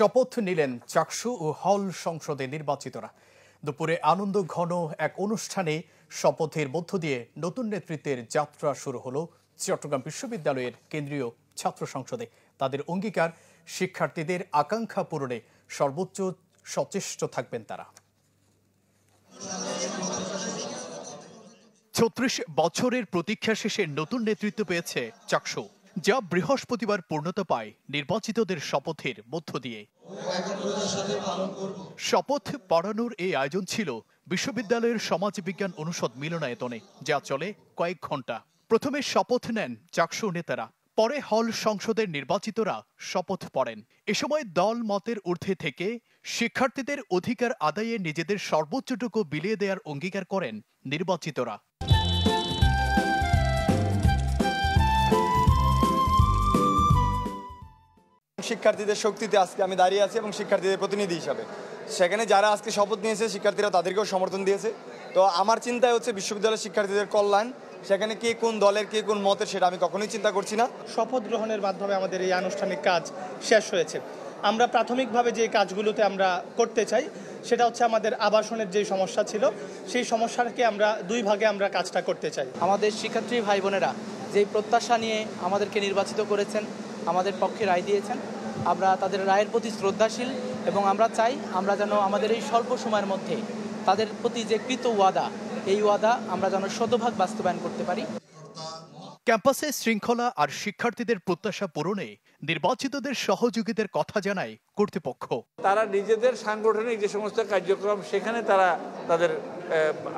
শপথ নিলেন চাকসু ও হল সংসদে নির্বাচিতরা। দুপুরে আনন্দ ঘন এক অনুষ্ঠানে শপথের মধ্য দিয়ে নতুন নেতৃত্বের যাত্রা শুরু হলো চট্টগ্রাম বিশ্ববিদ্যালয়ের কেন্দ্রীয় ছাত্র সংসদে। তাদের অঙ্গীকার, শিক্ষার্থীদের আকাঙ্ক্ষা পূরণে সর্বোচ্চ সচেষ্ট থাকবেন তারা। ৩৬ বছরের প্রতীক্ষা শেষে নতুন নেতৃত্ব পেয়েছে চাকসু, যা বৃহস্পতিবার পূর্ণতা পায় নির্বাচিতদের শপথের মধ্য দিয়ে। শপথ পড়ানোর এই আয়োজন ছিল বিশ্ববিদ্যালয়ের সমাজ বিজ্ঞান অনুষদ মিলনায়তনে, যা চলে কয়েক ঘন্টা। প্রথমে শপথ নেন চাকসু নেতারা, পরে হল সংসদের নির্বাচিতরা শপথ পড়েন। এ সময় দল মতের ঊর্ধ্বে থেকে শিক্ষার্থীদের অধিকার আদায়ে নিজেদের সর্বোচ্চটুকু বিলিয়ে দেওয়ার অঙ্গীকার করেন নির্বাচিতরা। শিক্ষার্থীদের শক্তিতে আজকে আমি দাঁড়িয়ে আছি এবং শিক্ষার্থীদের প্রতিনিধি হিসাবে সেখানে যারা আজকে শপথ নিয়েছে শিক্ষার্থীরা তাদেরকেও সমর্থন দিয়েছে। তো আমার চিন্তায় হচ্ছে বিশ্ববিদ্যালয়ের শিক্ষার্থীদের কল্যাণ, সেখানে কে কোন দলের কে কোন মতের সেটা আমি কখনোই চিন্তা করছি না। শপথ গ্রহণের মাধ্যমে আমাদের এই আনুষ্ঠানিক কাজ শেষ হয়েছে। আমরা প্রাথমিকভাবে যে কাজগুলোতে আমরা করতে চাই সেটা হচ্ছে আমাদের আবাসনের যে সমস্যা ছিল সেই সমস্যাকে আমরা দুই ভাগে আমরা কাজটা করতে চাই। আমাদের শিক্ষার্থী ভাই বোনেরা যেই প্রত্যাশা নিয়ে আমাদেরকে নির্বাচিত করেছেন, আমাদের পক্ষে রায় দিয়েছেন, আমরা তাদের রায়ের প্রতি শ্রদ্ধাশীল এবং আমরা চাই আমরা যেন আমাদের এই স্বল্প সময়ের মধ্যে তাদের প্রতি যে কৃত ওয়াদা, এই ওয়াদা আমরা যেন শতভাগ বাস্তবায়ন করতে পারি। ক্যাম্পাসে শৃঙ্খলা আর শিক্ষার্থীদের প্রত্যাশা পূরণে নির্বাচিতদের সহযোগিতার কথা জানায় কর্তৃপক্ষ। তারা নিজেদের সাংগঠনিক যে সমস্ত কার্যক্রম সেখানে তারা তাদের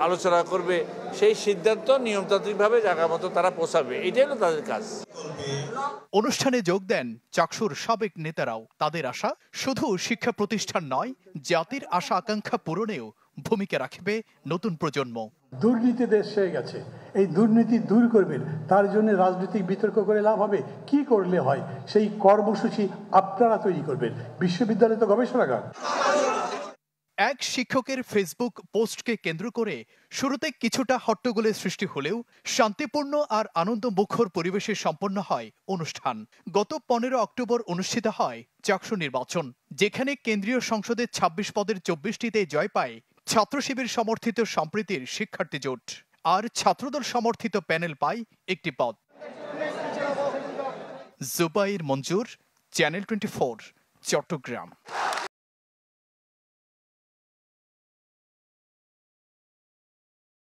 আলোচনা করবে, সেই সিদ্ধান্ত নিয়মতান্ত্রিকভাবে জায়গা মতো তারা পৌঁছাবে, এটাই হলো তাদের কাজ। অনুষ্ঠানে যোগ দেন চাকসুর সাবেক নেতারাও। তাদের আশা শুধু শিক্ষা প্রতিষ্ঠান নয়, জাতির আশা আকাঙ্ক্ষা পূরণেও ভূমিকা রাখবে নতুন প্রজন্ম। দুর্নীতি দেশ হয়ে গেছে, এই দুর্নীতি দূর করবেন, তার জন্য রাজনৈতিক বিতর্ক করে লাভ হবে? কি করলে হয় সেই কর্মসূচি আপনারা তৈরি করবেন। বিশ্ববিদ্যালয় তো গবেষণাগার। এক শিক্ষকের ফেসবুক পোস্টকে কেন্দ্র করে শুরুতে কিছুটা হট্টগোলের সৃষ্টি হলেও শান্তিপূর্ণ আর আনন্দমুখর পরিবেশে সম্পন্ন হয় অনুষ্ঠান। গত 15 অক্টোবর অনুষ্ঠিত হয় চাকসু নির্বাচন, যেখানে কেন্দ্রীয় সংসদের 26 পদের 24টিতে জয় পায় ছাত্র শিবির সমর্থিত সম্প্রীতির শিক্ষার্থী জোট, আর ছাত্রদল সমর্থিত প্যানেল পায় একটি পদ। জুবাইর মঞ্জুর, চ্যানেল 24, চট্টগ্রাম।